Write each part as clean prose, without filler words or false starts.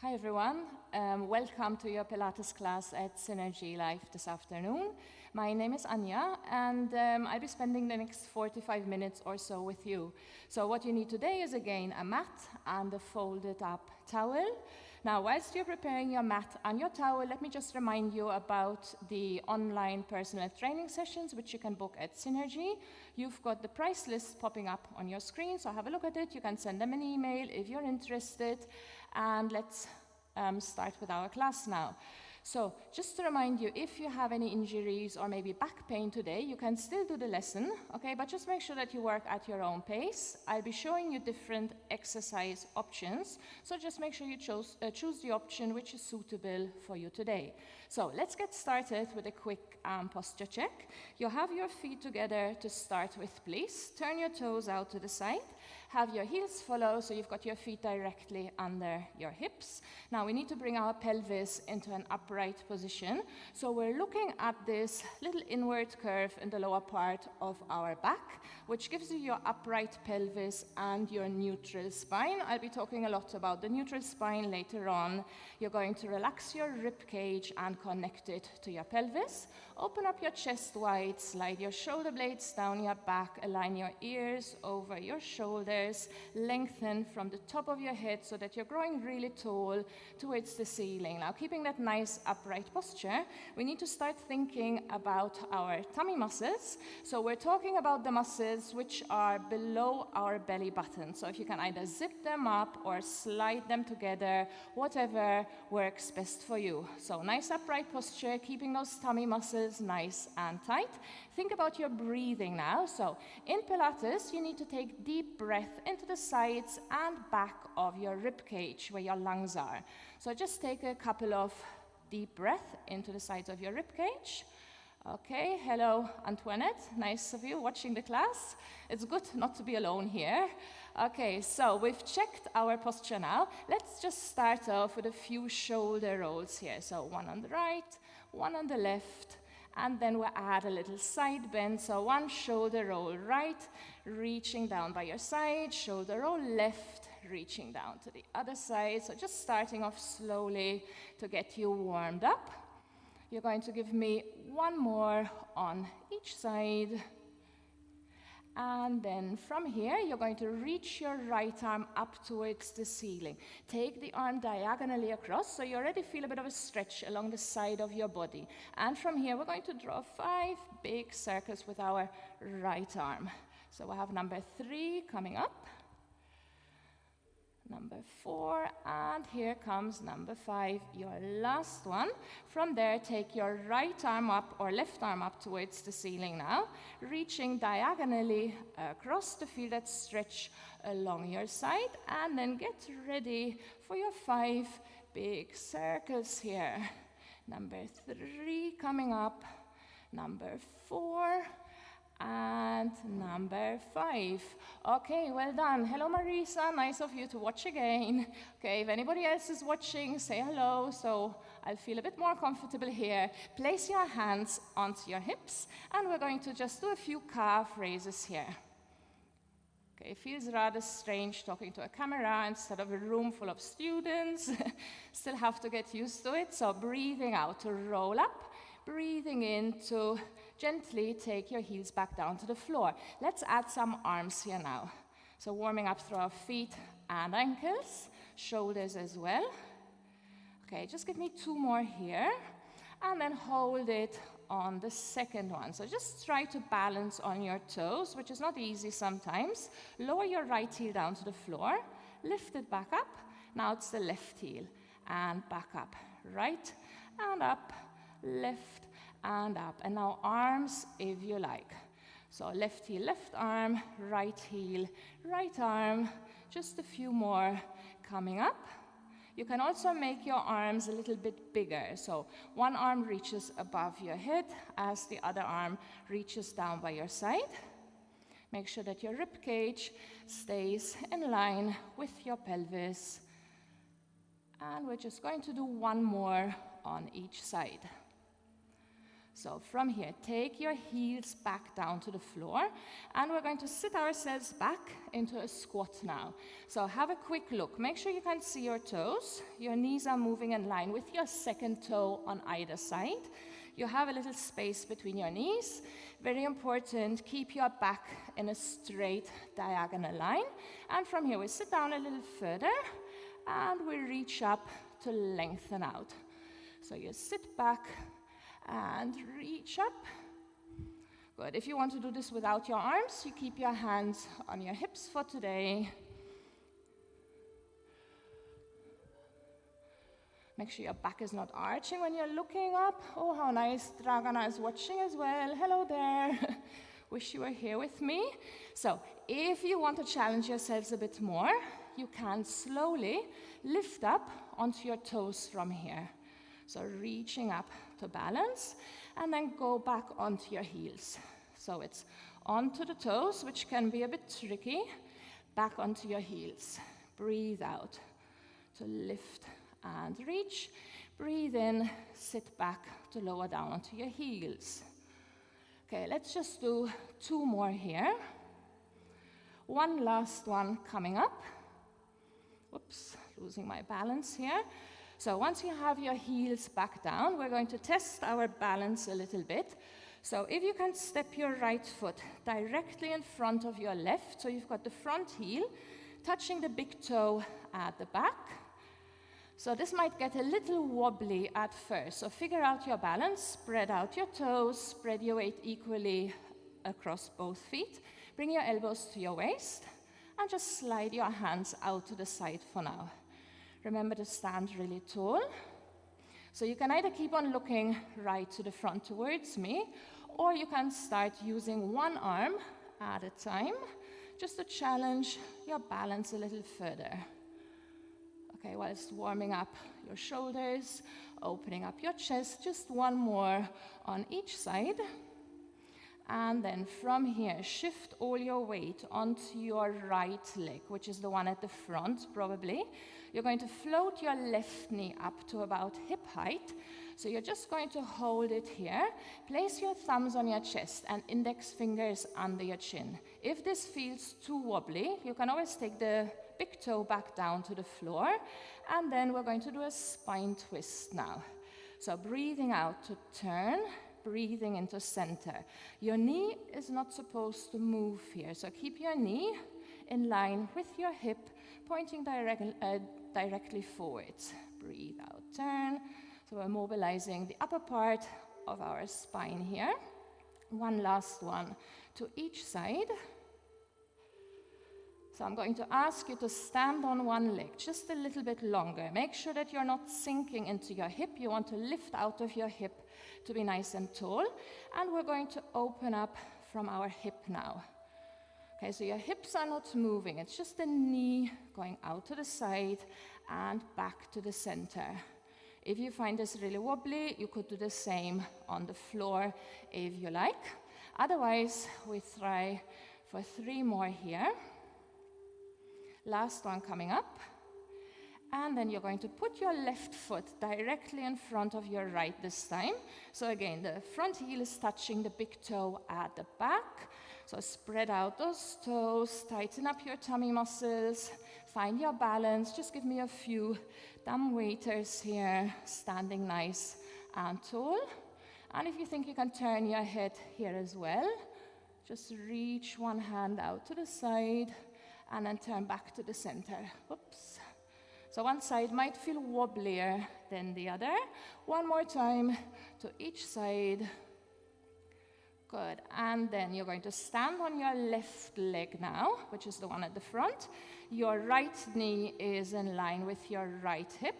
Hi everyone, welcome to your Pilates class at Synergy Life this afternoon. My name is Anja and I'll be spending the next 45 minutes or so with you. So what you need today is again a mat and a folded up towel. Now whilst you're preparing your mat and your towel, let me just remind you about the online personal training sessions which you can book at Synergy. You've got the price list popping up on your screen, so have a look at it. You can send them an email if you're interested. And let's start with our class now. So just to remind you, if you have any injuries or maybe back pain today, you can still do the lesson, okay? But just make sure that you work at your own pace. I'll be showing you different exercise options. So just make sure you choose the option which is suitable for you today. So let's get started with a quick posture check. You have your feet together to start with, please. Turn your toes out to the side. Have your heels follow, so you've got your feet directly under your hips. Now we need to bring our pelvis into an upright position. So we're looking at this little inward curve in the lower part of our back, which gives you your upright pelvis and your neutral spine. I'll be talking a lot about the neutral spine later on. You're going to relax your rib cage and connect it to your pelvis. Open up your chest wide, slide your shoulder blades down your back, align your ears over your shoulders, lengthen from the top of your head so that you're growing really tall towards the ceiling. Now, keeping that nice upright posture, we need to start thinking about our tummy muscles. So we're talking about the muscles which are below our belly button. So if you can either zip them up or slide them together, whatever works best for you. So nice upright posture, keeping those tummy muscles nice and tight. Think about your breathing now. So in Pilates, you need to take deep breath into the sides and back of your rib cage where your lungs are. So just take a couple of deep breaths into the sides of your rib cage. Okay, hello Antoinette, nice of you watching the class. It's good not to be alone here. Okay, so we've checked our posture now. Let's just start off with a few shoulder rolls here. So one on the right, one on the left, and then we'll add a little side bend. So one shoulder roll right, reaching down by your side, shoulder roll left, reaching down to the other side. So just starting off slowly to get you warmed up. You're going to give me one more on each side. And then from here, you're going to reach your right arm up towards the ceiling. Take the arm diagonally across, so you already feel a bit of a stretch along the side of your body. And from here, we're going to draw 5 big circles with our right arm. So we'll have number 3 coming up, number 4, and here comes number 5, your last one. From there, take your right arm up or left arm up towards the ceiling now, reaching diagonally across to feel that stretch along your side, and then get ready for your 5 big circles here. Number 3 coming up, number 4, and number 5. Okay, well done. Hello, Marisa. Nice of you to watch again. Okay, if anybody else is watching, say hello, so I'll feel a bit more comfortable here. Place your hands onto your hips, and we're going to just do a few calf raises here. Okay, it feels rather strange talking to a camera instead of a room full of students. Still have to get used to it. So breathing out to roll up, breathing in to gently take your heels back down to the floor. Let's add some arms here now. So warming up through our feet and ankles, shoulders as well. Okay, just give me 2 more here, and then hold it on the second one. So just try to balance on your toes, which is not easy sometimes. Lower your right heel down to the floor, lift it back up. Now it's the left heel, and back up. Right and up, left and up. And now arms if you like. So left heel, left arm, right heel, right arm. Just a few more coming up. You can also make your arms a little bit bigger. So one arm reaches above your head as the other arm reaches down by your side. Make sure that your rib cage stays in line with your pelvis. And we're just going to do one more on each side. So from here, take your heels back down to the floor, and we're going to sit ourselves back into a squat now. So have a quick look. Make sure you can see your toes. Your knees are moving in line with your second toe on either side. You have a little space between your knees. Very important, keep your back in a straight diagonal line. And from here, we sit down a little further, and we reach up to lengthen out. So you sit back and reach up. Good. If you want to do this without your arms, you keep your hands on your hips for today. Make sure your back is not arching when you're looking up. Oh, how nice. Dragana is watching as well. Hello there. Wish you were here with me. So if you want to challenge yourselves a bit more, you can slowly lift up onto your toes from here. So reaching up to balance, and then go back onto your heels. So it's onto the toes, which can be a bit tricky, back onto your heels. Breathe out to lift and reach. Breathe in, sit back to lower down onto your heels. Okay, let's just do 2 more here. One last one coming up. Oops, losing my balance here. So once you have your heels back down, we're going to test our balance a little bit. So if you can step your right foot directly in front of your left, so you've got the front heel touching the big toe at the back. So this might get a little wobbly at first. So figure out your balance, spread out your toes, spread your weight equally across both feet. Bring your elbows to your waist, and just slide your hands out to the side for now. Remember to stand really tall. So you can either keep on looking right to the front towards me, or you can start using one arm at a time, just to challenge your balance a little further. Okay, whilst warming up your shoulders, opening up your chest, just one more on each side. And then from here, shift all your weight onto your right leg, which is the one at the front, probably. You're going to float your left knee up to about hip height. So you're just going to hold it here. Place your thumbs on your chest and index fingers under your chin. If this feels too wobbly, you can always take the big toe back down to the floor. And then we're going to do a spine twist now. So breathing out to turn. Breathing into center. Your knee is not supposed to move here, so keep your knee in line with your hip, pointing directly forwards. Breathe out, turn. So we're mobilizing the upper part of our spine here. One last one to each side. So I'm going to ask you to stand on one leg just a little bit longer. Make sure that you're not sinking into your hip. You want to lift out of your hip to be nice and tall. And we're going to open up from our hip now. Okay, so your hips are not moving. It's just the knee going out to the side and back to the center. If you find this really wobbly, you could do the same on the floor if you like. Otherwise, we try for 3 more here. Last one coming up. And then you're going to put your left foot directly in front of your right this time. So again, the front heel is touching the big toe at the back. So spread out those toes, tighten up your tummy muscles, find your balance. Just give me a few dumb waiters here, standing nice and tall. And if you think you can turn your head here as well, just reach one hand out to the side and then turn back to the center. Oops. So one side might feel wobblier than the other. One more time to each side. Good. And then you're going to stand on your left leg now, which is the one at the front. Your right knee is in line with your right hip.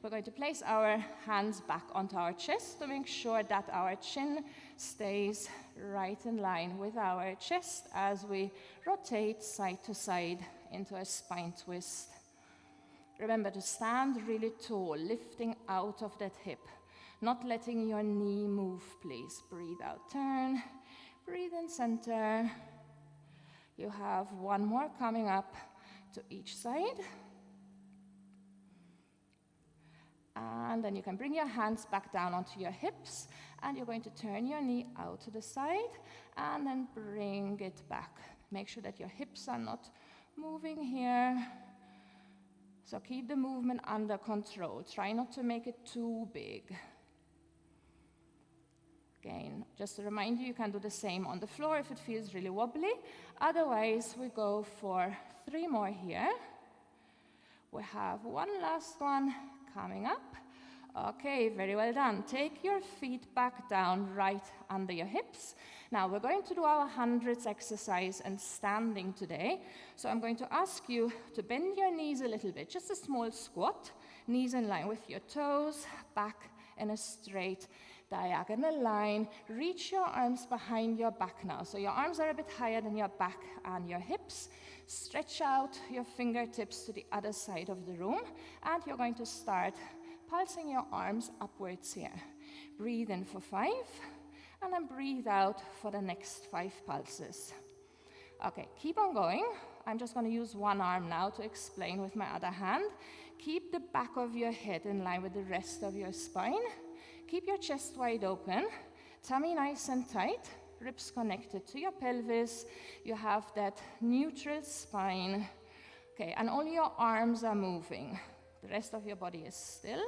We're going to place our hands back onto our chest to make sure that our chin stays right in line with our chest as we rotate side to side into a spine twist. Remember to stand really tall, lifting out of that hip, not letting your knee move, please. Breathe out, turn. Breathe in center. You have one more coming up to each side. And then you can bring your hands back down onto your hips, and you're going to turn your knee out to the side, and then bring it back. Make sure that your hips are not moving here. So keep the movement under control. Try not to make it too big. Again, just to remind you, you can do the same on the floor if it feels really wobbly. Otherwise, we go for 3 more here. We have one last one coming up. Okay, very well done. Take your feet back down right under your hips. Now, we're going to do our hundreds exercise and standing today. So I'm going to ask you to bend your knees a little bit, just a small squat, knees in line with your toes, back in a straight diagonal line. Reach your arms behind your back now. So your arms are a bit higher than your back and your hips. Stretch out your fingertips to the other side of the room, and you're going to start pulsing your arms upwards here. Breathe in for 5, and then breathe out for the next 5 pulses. Okay, keep on going. I'm just going to use one arm now to explain with my other hand. Keep the back of your head in line with the rest of your spine. Keep your chest wide open, tummy nice and tight, ribs connected to your pelvis. You have that neutral spine. Okay, and all your arms are moving. The rest of your body is still.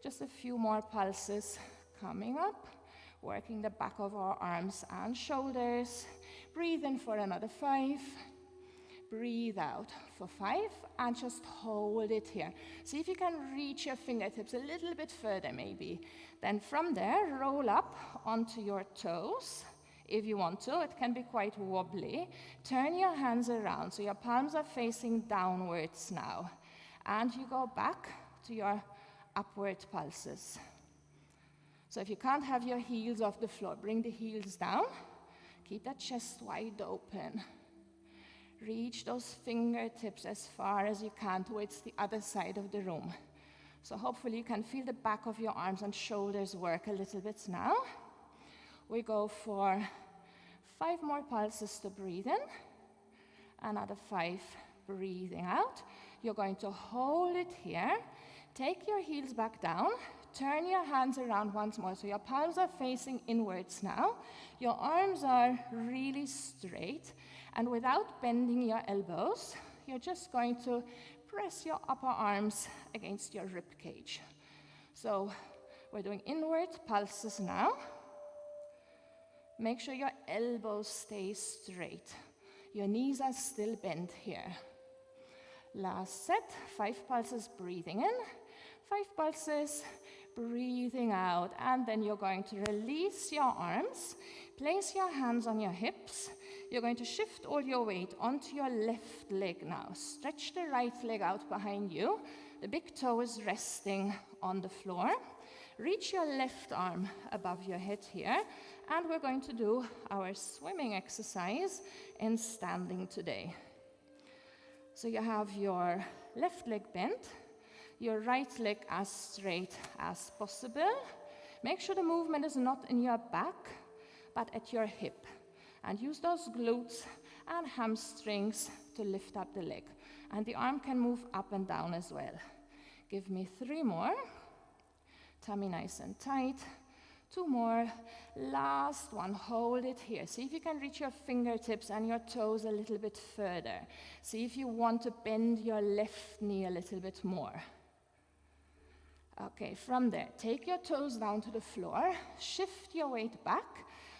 Just a few more pulses coming up, working the back of our arms and shoulders. Breathe in for another 5. Breathe out for 5, and just hold it here. See if you can reach your fingertips a little bit further maybe. Then from there, roll up onto your toes. If you want to, it can be quite wobbly. Turn your hands around so your palms are facing downwards now. And you go back to your upward pulses. So if you can't have your heels off the floor, bring the heels down. Keep that chest wide open. Reach those fingertips as far as you can towards the other side of the room. So hopefully you can feel the back of your arms and shoulders work a little bit now. We go for 5 more pulses to breathe in. Another 5 breathing out. You're going to hold it here. Take your heels back down. Turn your hands around once more. So your palms are facing inwards now. Your arms are really straight. And without bending your elbows, you're just going to press your upper arms against your rib cage. So we're doing inward pulses now. Make sure your elbows stay straight. Your knees are still bent here. Last set, 5 pulses breathing in, 5 pulses breathing out, and then you're going to release your arms, place your hands on your hips. You're going to shift all your weight onto your left leg now. Stretch the right leg out behind you. The big toe is resting on the floor. Reach your left arm above your head here, and we're going to do our swimming exercise in standing today. So you have your left leg bent, your right leg as straight as possible. Make sure the movement is not in your back, but at your hip. And use those glutes and hamstrings to lift up the leg. And the arm can move up and down as well. Give me 3 more. Tummy nice and tight. 2 more. Last one. Hold it here. See if you can reach your fingertips and your toes a little bit further. See if you want to bend your left knee a little bit more. Okay, from there, take your toes down to the floor. Shift your weight back.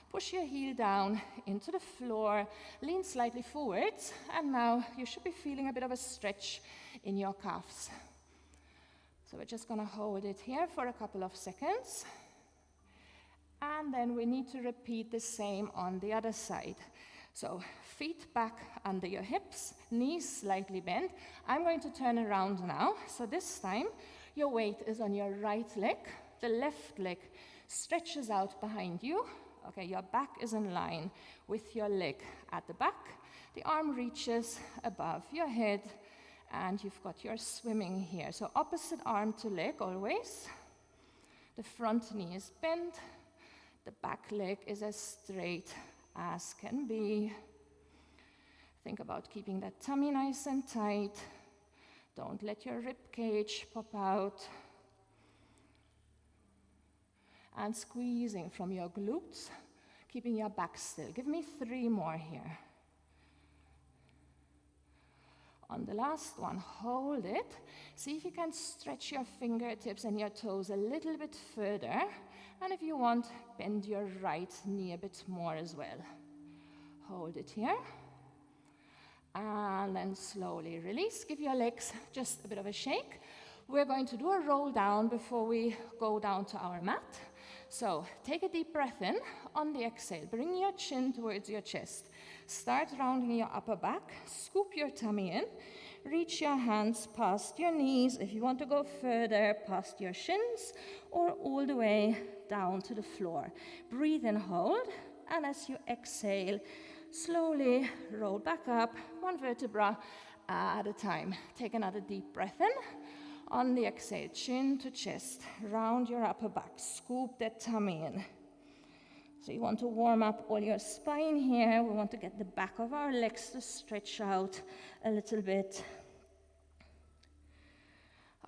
Push your heel down into the floor. Lean slightly forwards. And now you should be feeling a bit of a stretch in your calves. So we're just going to hold it here for a couple of seconds. And then we need to repeat the same on the other side. So feet back under your hips, knees slightly bent. I'm going to turn around now. So this time, your weight is on your right leg. The left leg stretches out behind you. Okay, your back is in line with your leg at the back. The arm reaches above your head, and you've got your swimming here. So opposite arm to leg always. The front knee is bent. The back leg is as straight as can be. Think about keeping that tummy nice and tight. Don't let your rib cage pop out. and squeezing from your glutes, keeping your back still. Give me 3 more here. On the last one, hold it. See if you can stretch your fingertips and your toes a little bit further. And if you want, bend your right knee a bit more as well. Hold it here. And then slowly release. Give your legs just a bit of a shake. We're going to do a roll down before we go down to our mat. So take a deep breath in. On the exhale, bring your chin towards your chest. Start rounding your upper back. Scoop your tummy in. Reach your hands past your knees. If you want to go further, past your shins, or all the way down to the floor. Breathe and hold. And as you exhale, slowly roll back up, 1 vertebra at a time. Take another deep breath in. On the exhale, chin to chest, round your upper back, scoop that tummy in. So you want to warm up all your spine here. We want to get the back of our legs to stretch out a little bit.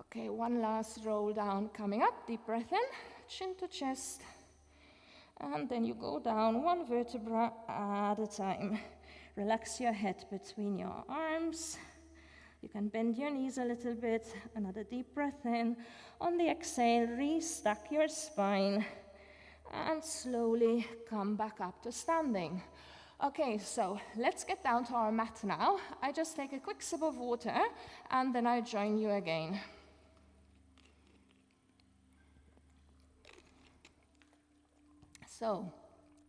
Okay, one last roll down coming up. Deep breath in, chin to chest. And then you go down 1 vertebra at a time. Relax your head between your arms. You can bend your knees a little bit. Another deep breath in. On the exhale, restack your spine. And slowly come back up to standing. Okay, so let's get down to our mat now. I just take a quick sip of water, and then I join you again. So,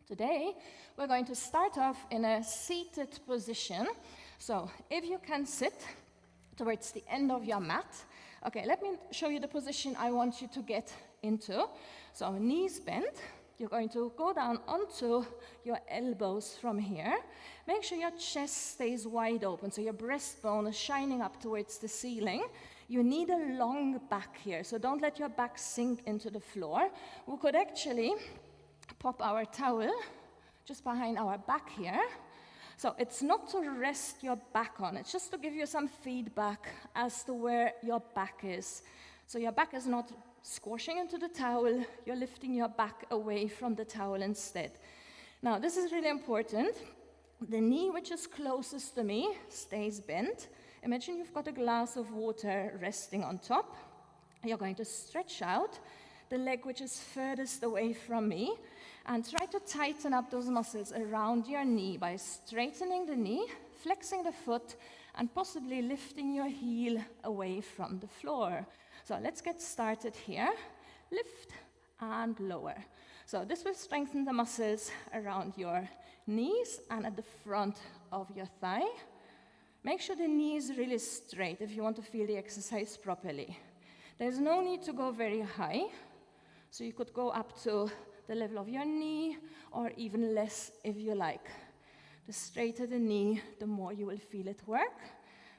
today we're going to start off in a seated position. So, if you can sit towards the end of your mat. Okay, let me show you the position I want you to get into. So, knees bent. You're going to go down onto your elbows from here. Make sure your chest stays wide open, so your breastbone is shining up towards the ceiling. You need a long back here, so don't let your back sink into the floor. We could actually pop our towel just behind our back here. So it's not to rest your back on, it's just to give you some feedback as to where your back is. So your back is not squashing into the towel, you're lifting your back away from the towel instead. Now, this is really important. The knee which is closest to me stays bent. Imagine you've got a glass of water resting on top. You're going to stretch out the leg which is furthest away from me, and try to tighten up those muscles around your knee by straightening the knee, flexing the foot, and possibly lifting your heel away from the floor. So let's get started here. Lift and lower. So this will strengthen the muscles around your knees and at the front of your thigh. Make sure the knee is really straight if you want to feel the exercise properly. There's no need to go very high. So you could go up to the level of your knee, or even less if you like. The straighter the knee, the more you will feel it work.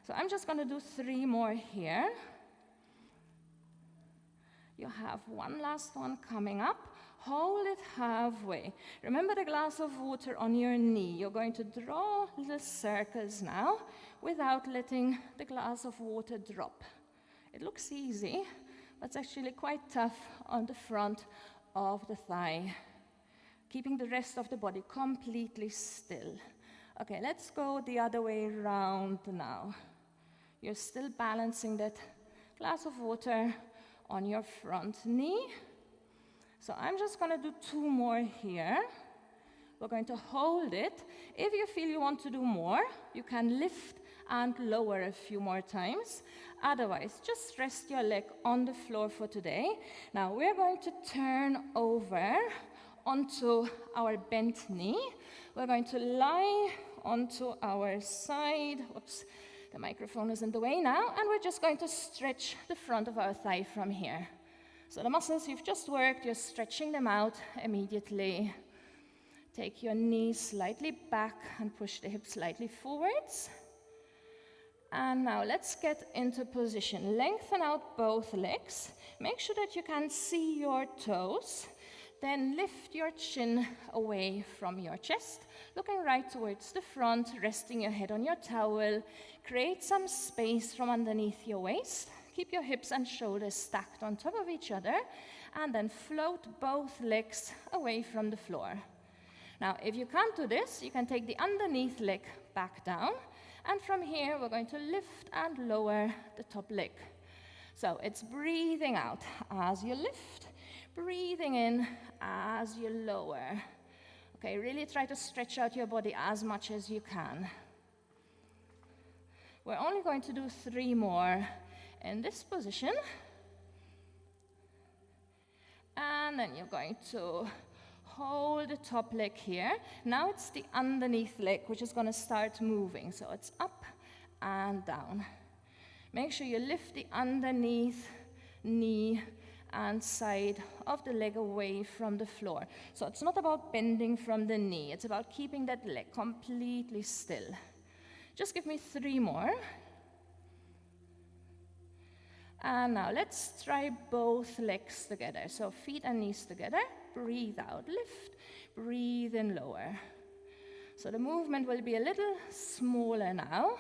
So I'm just going to do 3 more here. You have one last one coming up. Hold it halfway. Remember the glass of water on your knee. You're going to draw little circles now without letting the glass of water drop. It looks easy, but it's actually quite tough on the front of the thigh, keeping the rest of the body completely still. Okay, let's go the other way around now. You're still balancing that glass of water on your front knee. So I'm just going to do 2 more here. We're going to hold it. If you feel you want to do more, you can lift and lower a few more times. Otherwise, just rest your leg on the floor for today. Now, we're going to turn over onto our bent knee. We're going to lie onto our side. Oops, the microphone is in the way now. And we're just going to stretch the front of our thigh from here. So the muscles you've just worked, you're stretching them out immediately. Take your knees slightly back and push the hips slightly forwards. And now let's get into position. Lengthen out both legs. Make sure that you can see your toes. Then lift your chin away from your chest, looking right towards the front, resting your head on your towel. Create some space from underneath your waist. Keep your hips and shoulders stacked on top of each other. and then float both legs away from the floor. Now, if you can't do this, you can take the underneath leg back down, and from here, we're going to lift and lower the top leg. So it's breathing out as you lift, breathing in as you lower. Okay, really try to stretch out your body as much as you can. We're only going to do 3 more in this position. And then you're going to hold the top leg here. Now it's the underneath leg, which is going to start moving. So it's up and down. Make sure you lift the underneath knee and side of the leg away from the floor. So it's not about bending from the knee. It's about keeping that leg completely still. Just give me 3 more. And now let's try both legs together. So feet and knees together. Breathe out, lift, breathe in, lower. So the movement will be a little smaller now.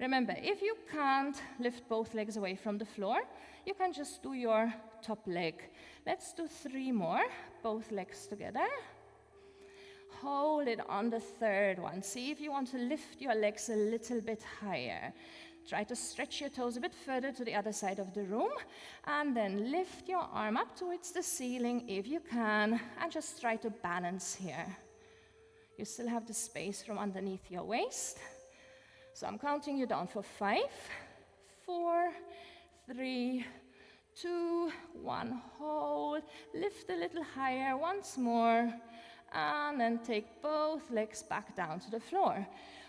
Remember, if you can't lift both legs away from the floor, you can just do your top leg. Let's do 3 more, both legs together. Hold it on the 3rd one. See if you want to lift your legs a little bit higher. Try to stretch your toes a bit further to the other side of the room, and then lift your arm up towards the ceiling if you can, and just try to balance here. You still have the space from underneath your waist. So I'm counting you down for 5, 4, 3, 2, 1. Hold, lift a little higher once more, and then take both legs back down to the floor.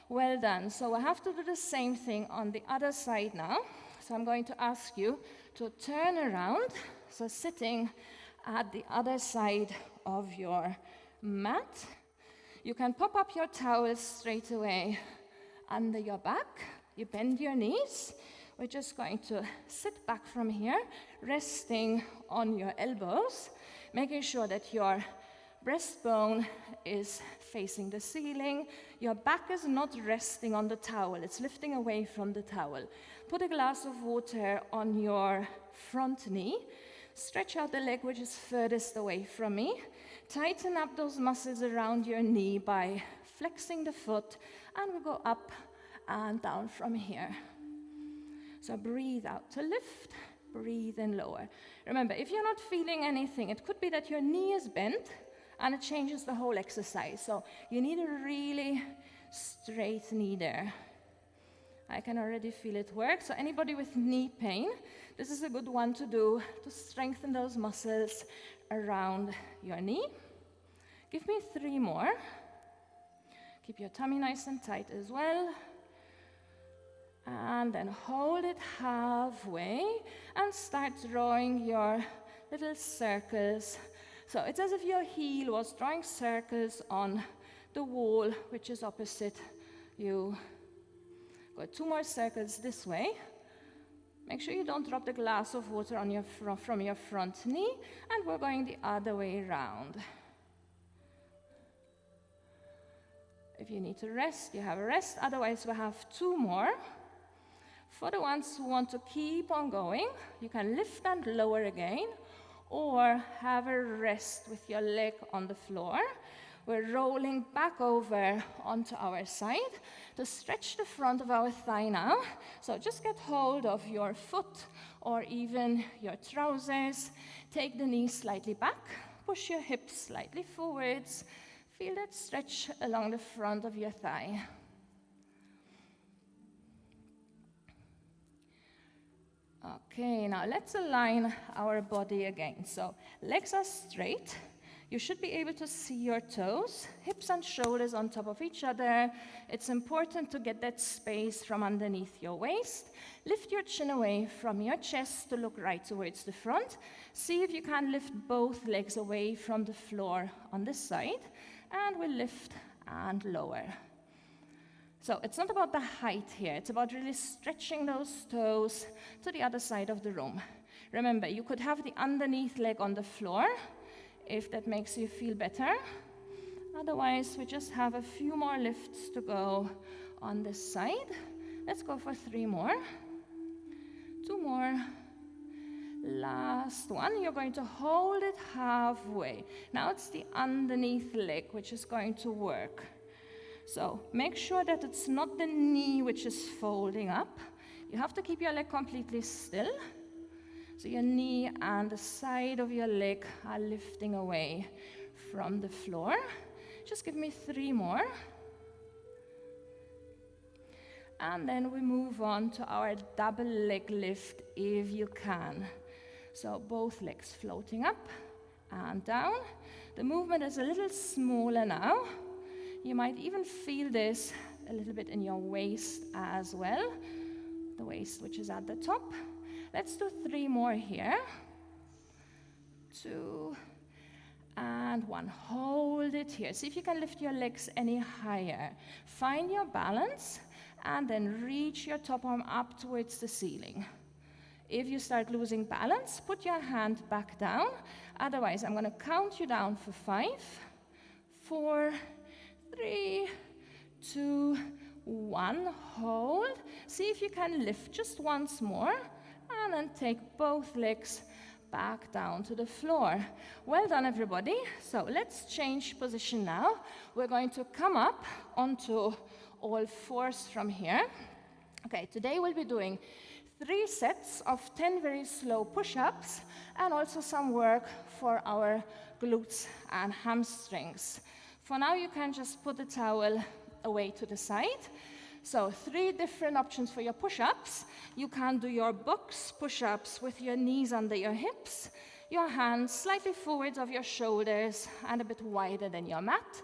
Well done. So I have to do the same thing on the other side now. So I'm going to ask you to turn around, so sitting at the other side of your mat. You can pop up your towels straight away under your back. You bend your knees. We're just going to sit back from here, resting on your elbows, making sure that your breastbone is facing the ceiling. Your back is not resting on the towel. It's lifting away from the towel. Put a glass of water on your front knee. Stretch out the leg which is furthest away from me. Tighten up those muscles around your knee by flexing the foot, and we'll go up and down from here. So breathe out to lift, breathe in, lower. Remember, if you're not feeling anything, it could be that your knee is bent, and it changes the whole exercise. So you need a really straight knee there. I can already feel it work. So anybody with knee pain, this is a good one to do to strengthen those muscles around your knee. Give me 3 more. Keep your tummy nice and tight as well. And then hold it halfway and start drawing your little circles. So it's as if your heel was drawing circles on the wall, which is opposite you. Go 2 more circles this way. Make sure you don't drop the glass of water on from your front knee, and we're going the other way around. If you need to rest, you have a rest. Otherwise, we have 2 more. For the ones who want to keep on going, you can lift and lower again, or have a rest with your leg on the floor. We're rolling back over onto our side to stretch the front of our thigh now. So just get hold of your foot or even your trousers. Take the knees slightly back. Push your hips slightly forwards. Feel that stretch along the front of your thigh. Okay, now let's align our body again. So legs are straight. You should be able to see your toes, hips and shoulders on top of each other. It's important to get that space from underneath your waist. Lift your chin away from your chest to look right towards the front. See if you can lift both legs away from the floor on this side, and we'll lift and lower. So it's not about the height here, it's about really stretching those toes to the other side of the room. Remember, you could have the underneath leg on the floor, if that makes you feel better. Otherwise, we just have a few more lifts to go on this side. Let's go for 3 more. 2 more. Last one, you're going to hold it halfway. Now it's the underneath leg which is going to work. So make sure that it's not the knee which is folding up. You have to keep your leg completely still. So your knee and the side of your leg are lifting away from the floor. Just give me 3 more. And then we move on to our double leg lift if you can. So both legs floating up and down. The movement is a little smaller now. You might even feel this a little bit in your waist as well. The waist which is at the top. Let's do 3 more here. 2 and 1. Hold it here. See if you can lift your legs any higher. Find your balance and then reach your top arm up towards the ceiling. If you start losing balance, put your hand back down. Otherwise, I'm going to count you down for 5, 4, 3, 2, 1. Hold. See if you can lift just once more. And then take both legs back down to the floor. Well done, everybody. So let's change position now. We're going to come up onto all fours from here. Okay, today we'll be doing 3 sets of 10 very slow push-ups and also some work for our glutes and hamstrings. For now, you can just put the towel away to the side. So 3 different options for your push-ups. You can do your box push-ups with your knees under your hips, your hands slightly forwards of your shoulders and a bit wider than your mat.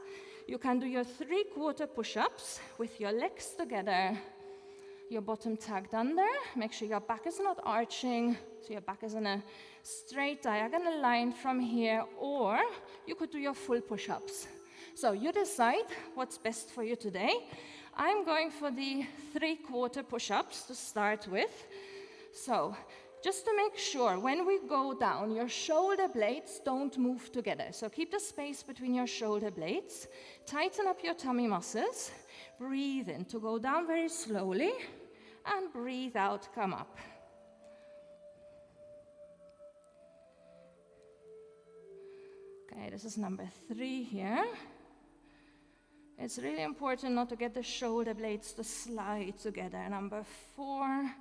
You can do your 3/4 push-ups with your legs together, your bottom tucked under. Make sure your back is not arching, so your back is in a straight diagonal line from here, or you could do your full push-ups. So you decide what's best for you today. I'm going for the 3/4 push-ups to start with. So just to make sure, when we go down, your shoulder blades don't move together. So keep the space between your shoulder blades. Tighten up your tummy muscles. Breathe in to go down very slowly. And breathe out, come up. Okay, this is number 3 here. It's really important not to get the shoulder blades to slide together. Number 4,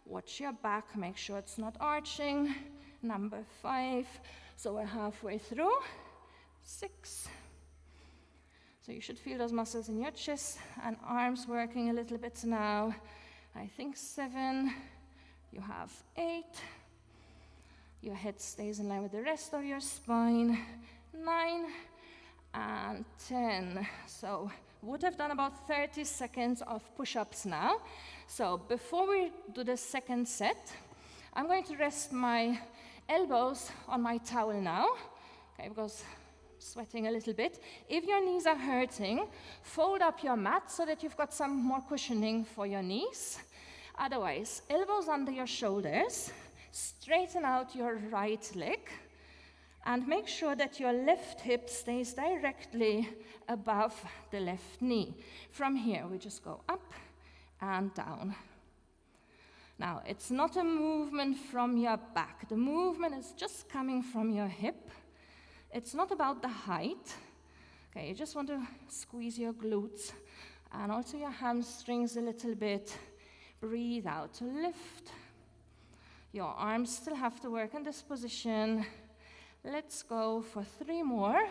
watch your back, make sure it's not arching. Number 5, so we're halfway through. 6. So you should feel those muscles in your chest and arms working a little bit now. I think 7, you have 8. Your head stays in line with the rest of your spine. 9 and 10. So would have done about 30 seconds of push-ups now. So before we do the second set, I'm going to rest my elbows on my towel now, okay, because I'm sweating a little bit. If your knees are hurting, fold up your mat so that you've got some more cushioning for your knees. Otherwise, elbows under your shoulders, straighten out your right leg, and make sure that your left hip stays directly above the left knee. From here, we just go up and down. Now, it's not a movement from your back. The movement is just coming from your hip. It's not about the height. Okay, you just want to squeeze your glutes and also your hamstrings a little bit. Breathe out to lift. Your arms still have to work in this position. Let's go for 3 more.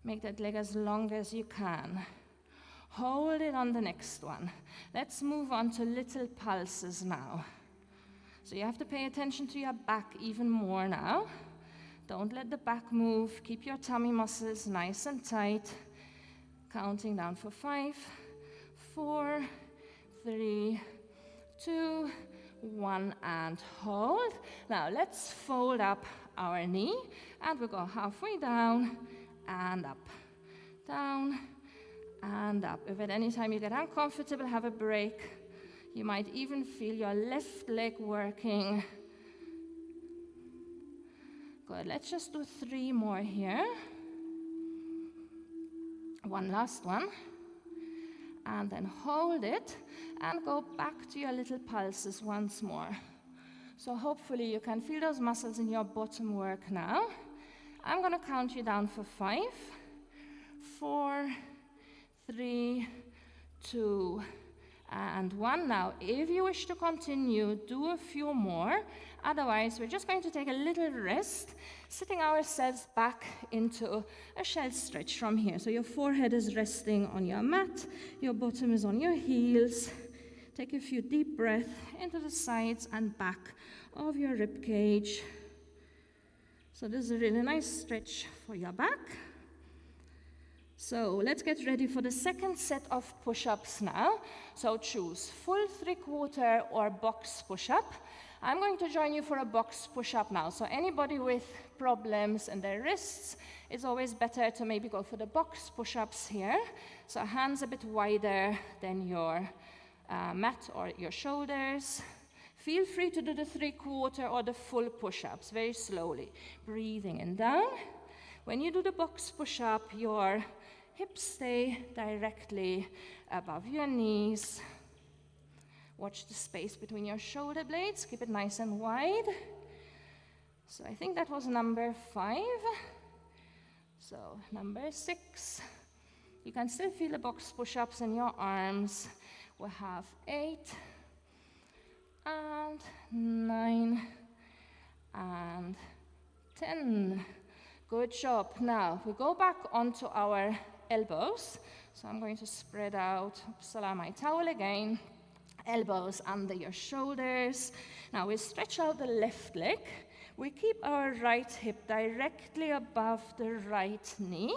Make that leg as long as you can. Hold it on the next one. Let's move on to little pulses now. So you have to pay attention to your back even more now. Don't let the back move. Keep your tummy muscles nice and tight. Counting down for 5, 4, 3, 2, 1, and hold. Now let's fold up our knee and we'll go halfway down and up, down and up. If at any time you get uncomfortable, have a break. You might even feel your left leg working. Good, let's just do 3 more here. One last one. And then hold it and go back to your little pulses once more. So hopefully you can feel those muscles in your bottom work now. I'm going to count you down for 5, 4, 3, 2, and 1. Now, if you wish to continue, do a few more. Otherwise, we're just going to take a little rest, sitting ourselves back into a shell stretch from here. So your forehead is resting on your mat, your bottom is on your heels. Take a few deep breaths into the sides and back of your rib cage. So this is a really nice stretch for your back. So let's get ready for the second set of push-ups now. So choose full 3/4 or box push-up. I'm going to join you for a box push-up now. So anybody with problems in their wrists, it's always better to maybe go for the box push-ups here. So hands a bit wider than your mat or your shoulders. Feel free to do the 3/4 or the full push-ups very slowly. Breathing in down. When you do the box push-up, your hips stay directly above your knees. Watch the space between your shoulder blades. Keep it nice and wide. So I think that was number 5. So number 6. You can still feel the box push-ups in your arms. We have 8 and 9 and 10. Good job. Now we go back onto our elbows. So I'm going to spread out, my towel again. Elbows under your shoulders. Now we stretch out the left leg. We keep our right hip directly above the right knee.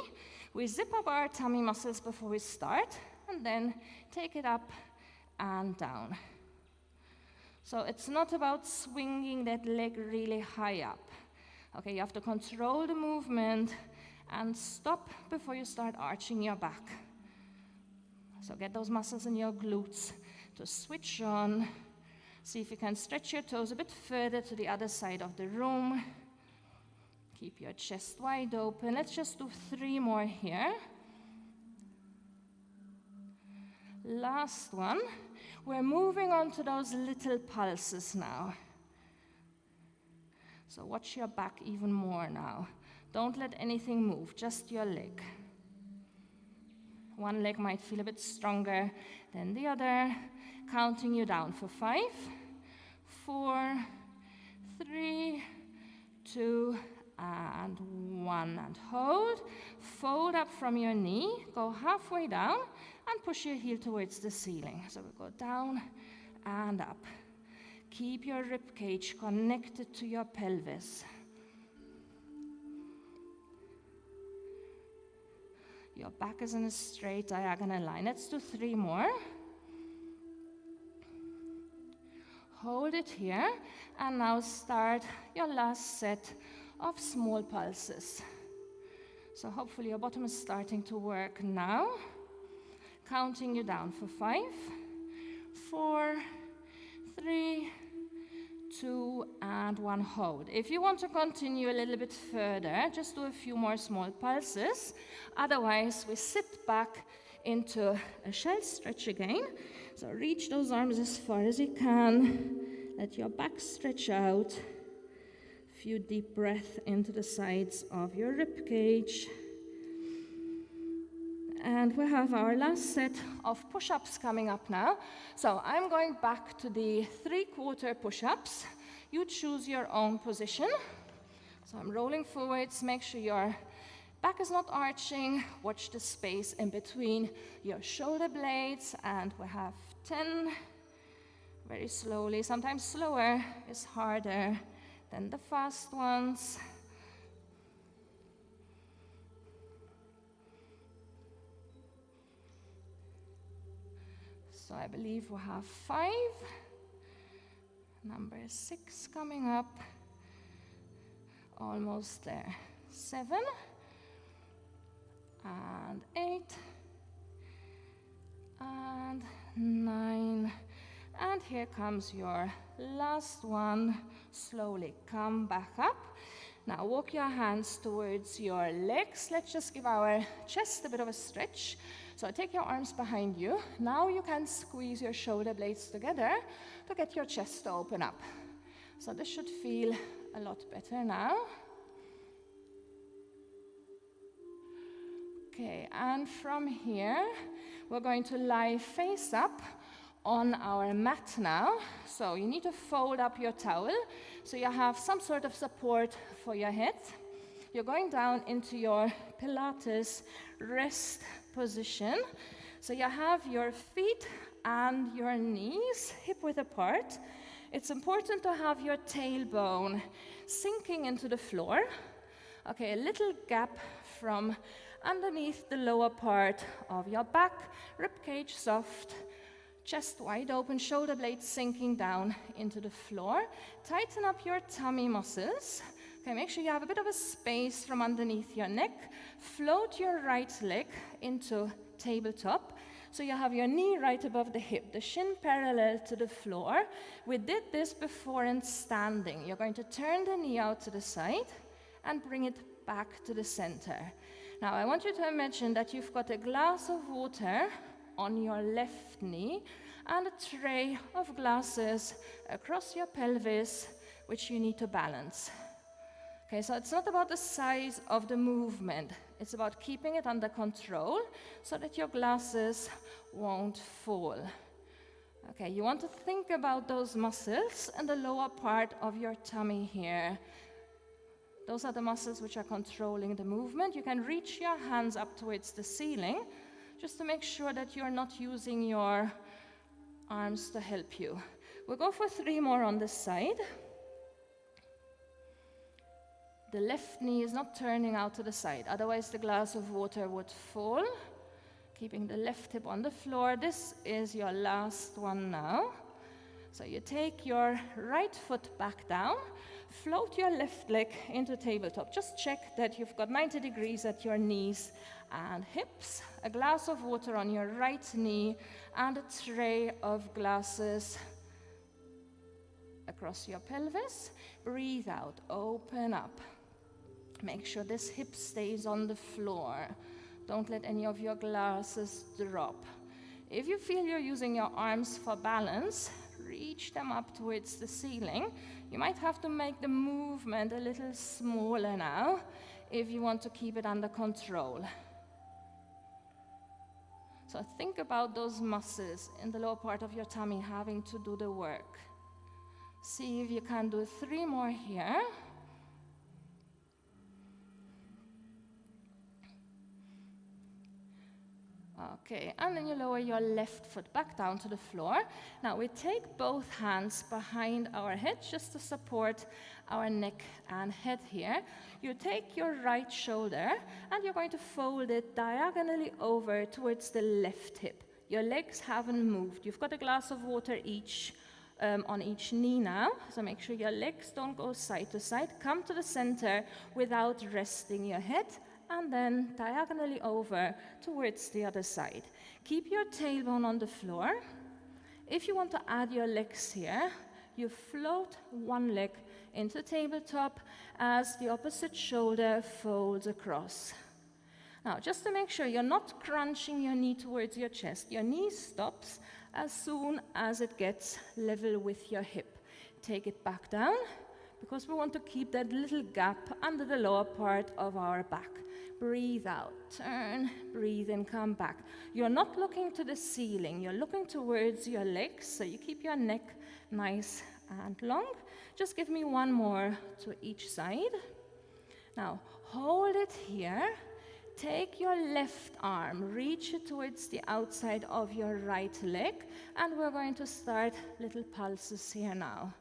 We zip up our tummy muscles before we start, and then take it up and down. So it's not about swinging that leg really high up. Okay, you have to control the movement and stop before you start arching your back. So get those muscles in your glutes to switch on. See if you can stretch your toes a bit further to the other side of the room. Keep your chest wide open. Let's just do 3 more here. Last one. We're moving on to those little pulses now. So watch your back even more now. Don't let anything move, just your leg. One leg might feel a bit stronger than the other. Counting you down for 5, 4, 3, 2, and 1. And hold. Fold up from your knee. Go halfway down and push your heel towards the ceiling. So we go down and up. Keep your rib cage connected to your pelvis. Your back is in a straight diagonal line. Let's do 3 more. Hold it here, and now start your last set of small pulses. So hopefully your bottom is starting to work now. Counting you down for 5, 4, 3, 2, and 1. Hold. If you want to continue a little bit further, just do a few more small pulses. Otherwise, we sit back into a shell stretch again. So reach those arms as far as you can. Let your back stretch out. A few deep breaths into the sides of your rib cage. And we have our last set of push-ups coming up now. So I'm going back to the 3/4 push-ups. You choose your own position. So I'm rolling forwards. Make sure your back is not arching. Watch the space in between your shoulder blades. And we have 10. Very slowly. Sometimes slower is harder than the fast ones. So I believe we have 5. Number 6 coming up. Almost there. 7. And 8. And 9. And here comes your last one. Slowly come back up. Now walk your hands towards your legs. Let's just give our chest a bit of a stretch. So take your arms behind you. Now you can squeeze your shoulder blades together to get your chest to open up. So this should feel a lot better now. Okay, and from here, we're going to lie face up on our mat now. So you need to fold up your towel so you have some sort of support for your head. You're going down into your Pilates rest position. So you have your feet and your knees hip-width apart. It's important to have your tailbone sinking into the floor. Okay, a little gap from underneath the lower part of your back, ribcage soft, chest wide open, shoulder blades sinking down into the floor. Tighten up your tummy muscles. Okay, make sure you have a bit of a space from underneath your neck. Float your right leg into tabletop. So you have your knee right above the hip, the shin parallel to the floor. We did this before in standing. You're going to turn the knee out to the side and bring it back to the center. Now, I want you to imagine that you've got a glass of water on your left knee and a tray of glasses across your pelvis, which you need to balance. Okay, so it's not about the size of the movement. It's about keeping it under control so that your glasses won't fall. Okay, you want to think about those muscles in the lower part of your tummy here. Those are the muscles which are controlling the movement. You can reach your hands up towards the ceiling just to make sure that you're not using your arms to help you. We'll go for 3 more on this side. The left knee is not turning out to the side, otherwise the glass of water would fall. Keeping the left hip on the floor. This is your last one now. So you take your right foot back down, float your left leg into tabletop. Just check that you've got 90 degrees at your knees and hips, a glass of water on your right knee, and a tray of glasses across your pelvis. Breathe out, open up. Make sure this hip stays on the floor. Don't let any of your glasses drop. If you feel you're using your arms for balance, reach them up towards the ceiling. You might have to make the movement a little smaller now if you want to keep it under control. So think about those muscles in the lower part of your tummy having to do the work. See if you can do 3 more here. Okay, and then you lower your left foot back down to the floor. Now we take both hands behind our head just to support our neck and head here. You take your right shoulder and you're going to fold it diagonally over towards the left hip. Your legs haven't moved. You've got a glass of water each on each knee now, so make sure your legs don't go side to side. Come to the center without resting your head, and then diagonally over towards the other side. Keep your tailbone on the floor. If you want to add your legs here, you float one leg into tabletop as the opposite shoulder folds across. Now, just to make sure you're not crunching your knee towards your chest, your knee stops as soon as it gets level with your hip. Take it back down, because we want to keep that little gap under the lower part of our back. Breathe out, turn, breathe in, come back. You're not looking to the ceiling, you're looking towards your legs, so you keep your neck nice and long. Just give me 1 more to each side. Now, hold it here. Take your left arm, reach it towards the outside of your right leg, and we're going to start little pulses here now.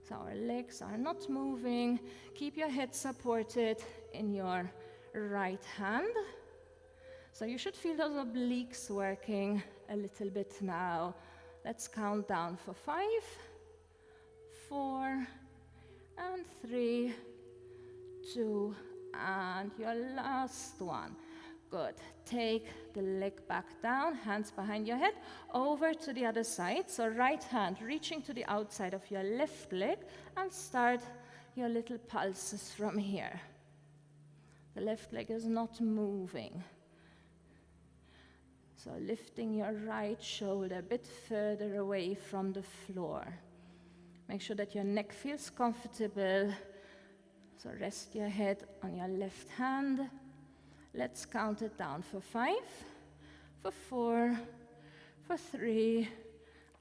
So our legs are not moving. Keep your head supported in your right hand. So you should feel those obliques working a little bit now. Let's count down for 5, 4, and 3, 2, and your last one. Good. Take the leg back down, hands behind your head, over to the other side. So right hand reaching to the outside of your left leg, and start your little pulses from here. The left leg is not moving. So lifting your right shoulder a bit further away from the floor. Make sure that your neck feels comfortable. So rest your head on your left hand. Let's count it down for 5, for 4, for 3,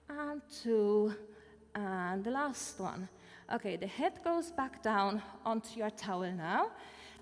and 2, and the last one. Okay, the head goes back down onto your towel now.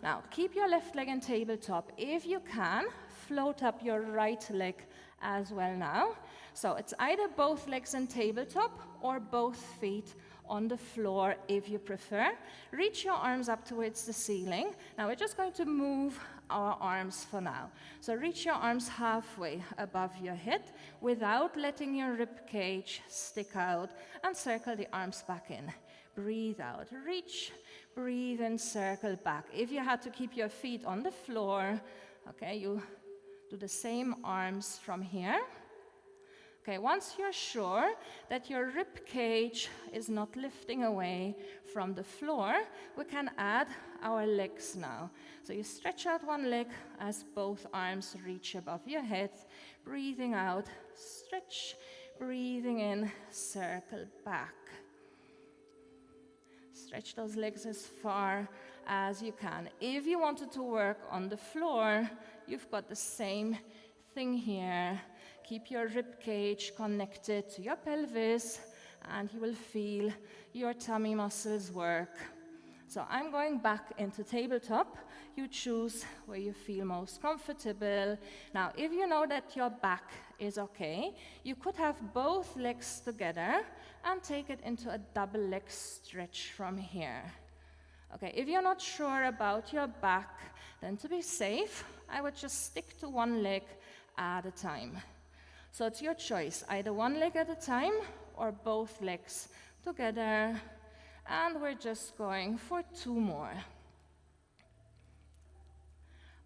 Now, keep your left leg in tabletop. If you can, float up your right leg as well now. So it's either both legs in tabletop or both feet on the floor if you prefer. Reach your arms up towards the ceiling. Now we're just going to move our arms for now. So reach your arms halfway above your head without letting your rib cage stick out, and circle the arms back in. Breathe out, reach, breathe in, circle back. If you had to keep your feet on the floor, okay, you do the same arms from here. Okay, once you're sure that your rib cage is not lifting away from the floor, we can add our legs now. So you stretch out one leg as both arms reach above your head, breathing out, stretch, breathing in, circle back. Stretch those legs as far as you can. If you wanted to work on the floor, you've got the same thing here. Keep your rib cage connected to your pelvis, and you will feel your tummy muscles work. So I'm going back into tabletop. You choose where you feel most comfortable. Now, if you know that your back is okay, you could have both legs together and take it into a double leg stretch from here. Okay, if you're not sure about your back, then to be safe, I would just stick to one leg at a time. So it's your choice, either one leg at a time or both legs together. And we're just going for 2 more.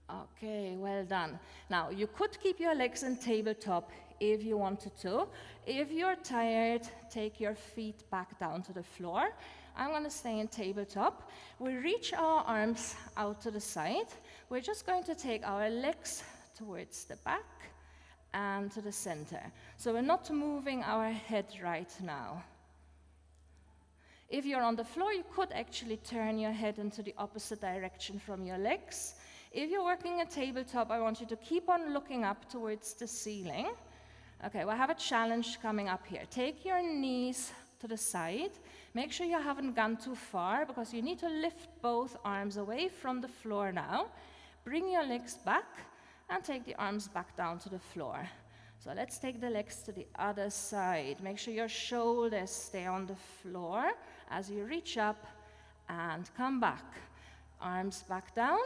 Okay, well done. Now, you could keep your legs in tabletop if you wanted to. If you're tired, take your feet back down to the floor. I'm going to stay in tabletop. We reach our arms out to the side. We're just going to take our legs towards the back and to the center. So we're not moving our head right now. If you're on the floor, you could actually turn your head into the opposite direction from your legs. If you're working a tabletop, I want you to keep on looking up towards the ceiling. Okay, we'll have a challenge coming up here. Take your knees to the side. Make sure you haven't gone too far, because you need to lift both arms away from the floor now. Bring your legs back and take the arms back down to the floor. So let's take the legs to the other side. Make sure your shoulders stay on the floor as you reach up and come back. Arms back down,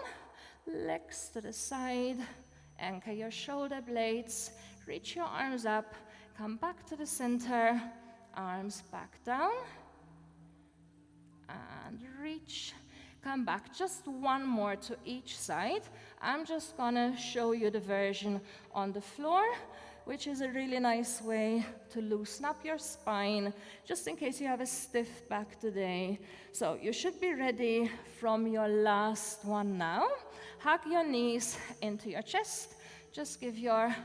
legs to the side, anchor your shoulder blades, reach your arms up, come back to the center, arms back down, and reach, come back. Just one more to each side. I'm just gonna show you the version on the floor, which is a really nice way to loosen up your spine, just in case you have a stiff back today. So you should be ready from your last one now. Hug your knees into your chest. Just give your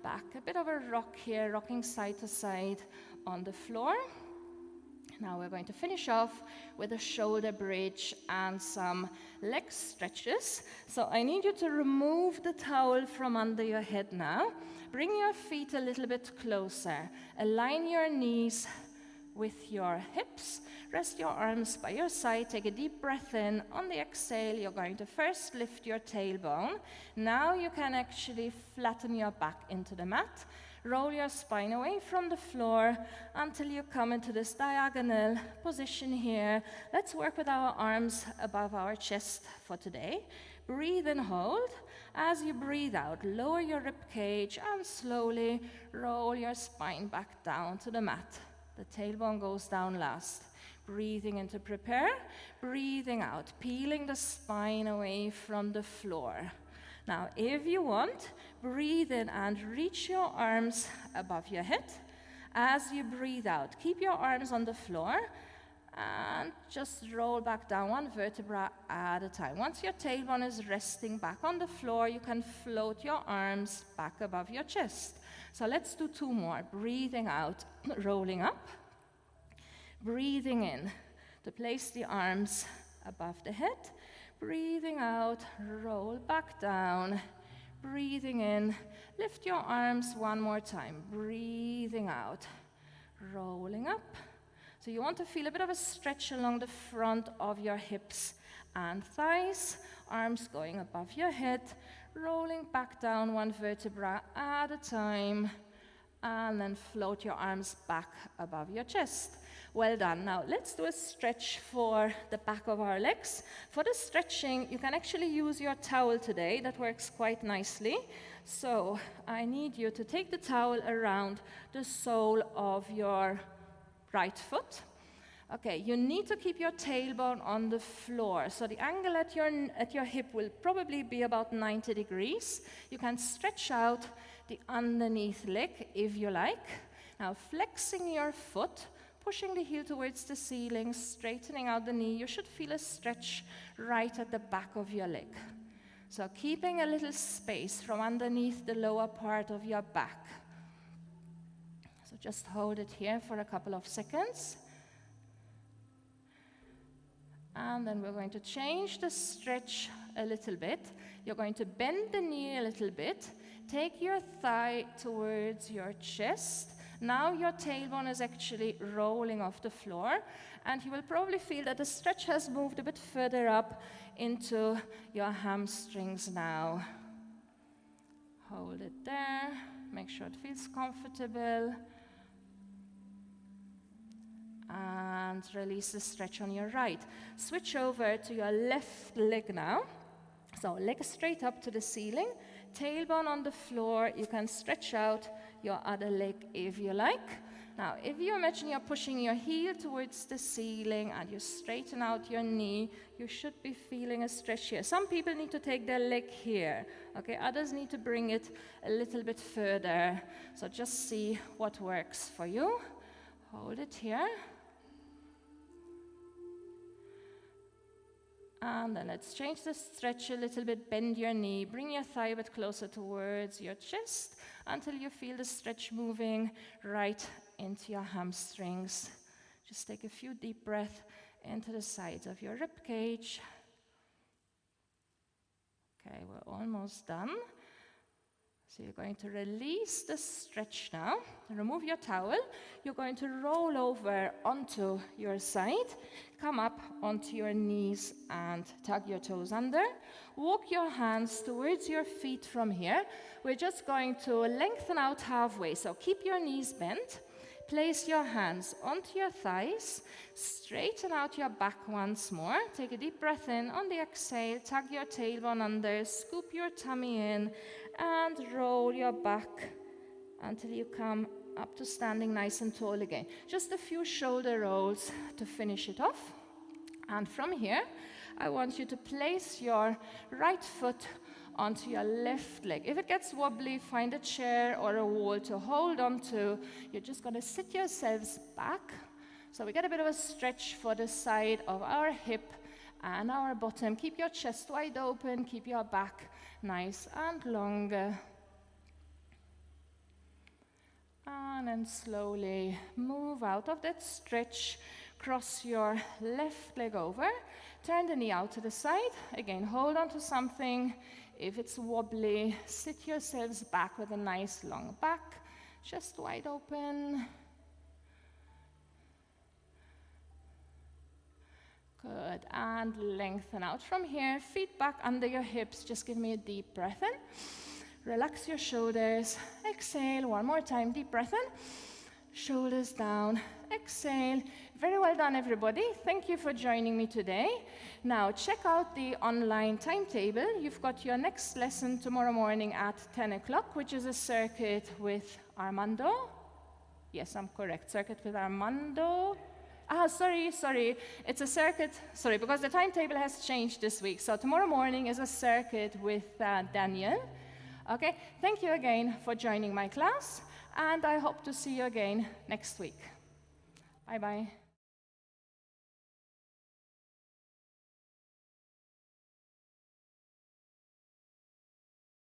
back a bit of a rock here, rocking side to side on the floor. Now we're going to finish off with a shoulder bridge and some leg stretches. So I need you to remove the towel from under your head now. Bring your feet a little bit closer. Align your knees with your hips. Rest your arms by your side. Take a deep breath in. On the exhale, you're going to first lift your tailbone. Now you can actually flatten your back into the mat. Roll your spine away from the floor until you come into this diagonal position here. Let's work with our arms above our chest for today. Breathe and hold. As you breathe out, lower your rib cage and slowly roll your spine back down to the mat. The tailbone goes down last. Breathing in to prepare, breathing out, peeling the spine away from the floor. Now, if you want, breathe in and reach your arms above your head. As you breathe out, keep your arms on the floor and just roll back down one vertebra at a time. Once your tailbone is resting back on the floor, you can float your arms back above your chest. So let's do 2 more. Breathing out, rolling up. Breathing in to place the arms above the head. Breathing out, roll back down. Breathing in, lift your arms one more time. Breathing out, rolling up. So you want to feel a bit of a stretch along the front of your hips and thighs. Arms going above your head, rolling back down one vertebra at a time, and then float your arms back above your chest. Well done. Now let's do a stretch for the back of our legs. For the stretching, you can actually use your towel today. That works quite nicely. So I need you to take the towel around the sole of your right foot. Okay, you need to keep your tailbone on the floor. So the angle at your hip will probably be about 90 degrees. You can stretch out the underneath leg if you like. Now flexing your foot, pushing the heel towards the ceiling, straightening out the knee. You should feel a stretch right at the back of your leg. So keeping a little space from underneath the lower part of your back. So just hold it here for a couple of seconds. And then we're going to change the stretch a little bit. You're going to bend the knee a little bit. Take your thigh towards your chest. Now your tailbone is actually rolling off the floor, and you will probably feel that the stretch has moved a bit further up into your hamstrings now. Hold it there. Make sure it feels comfortable. And release the stretch on your right. Switch over to your left leg now. So leg straight up to the ceiling, tailbone on the floor. You can stretch out your other leg if you like. Now, if you imagine you're pushing your heel towards the ceiling and you straighten out your knee, you should be feeling a stretch here. Some people need to take their leg here, okay? Others need to bring it a little bit further. So just see what works for you. Hold it here. And then let's change the stretch a little bit. Bend your knee. Bring your thigh a bit closer towards your chest until you feel the stretch moving right into your hamstrings. Just take a few deep breaths into the sides of your rib cage. Okay, we're almost done. So you're going to release the stretch now. Remove your towel. You're going to roll over onto your side. Come up onto your knees and tuck your toes under. Walk your hands towards your feet from here. We're just going to lengthen out halfway. So keep your knees bent. Place your hands onto your thighs. Straighten out your back once more. Take a deep breath in. On the exhale, tuck your tailbone under. Scoop your tummy in. And roll your back until you come up to standing nice and tall again. Just a few shoulder rolls to finish it off. And from here, I want you to place your right foot onto your left leg. If it gets wobbly, find a chair or a wall to hold on to. You're just going to sit yourselves back. So we get a bit of a stretch for the side of our hip and our bottom. Keep your chest wide open. Keep your back nice and long. And then slowly move out of that stretch. Cross your left leg over. Turn the knee out to the side. Again, hold on to something. If it's wobbly, sit yourselves back with a nice long back. Chest wide open. Good, and lengthen out from here. Feet back under your hips. Just give me a deep breath in. Relax your shoulders. Exhale, one more time, deep breath in. Shoulders down, exhale. Very well done, everybody. Thank you for joining me today. Now, check out the online timetable. You've got your next lesson tomorrow morning at 10 o'clock, which is a circuit with Armando. Yes, I'm correct. Circuit with Armando. Sorry. It's a circuit, because the timetable has changed this week. So tomorrow morning is a circuit with Daniel. Okay, thank you again for joining my class, and I hope to see you again next week. Bye-bye.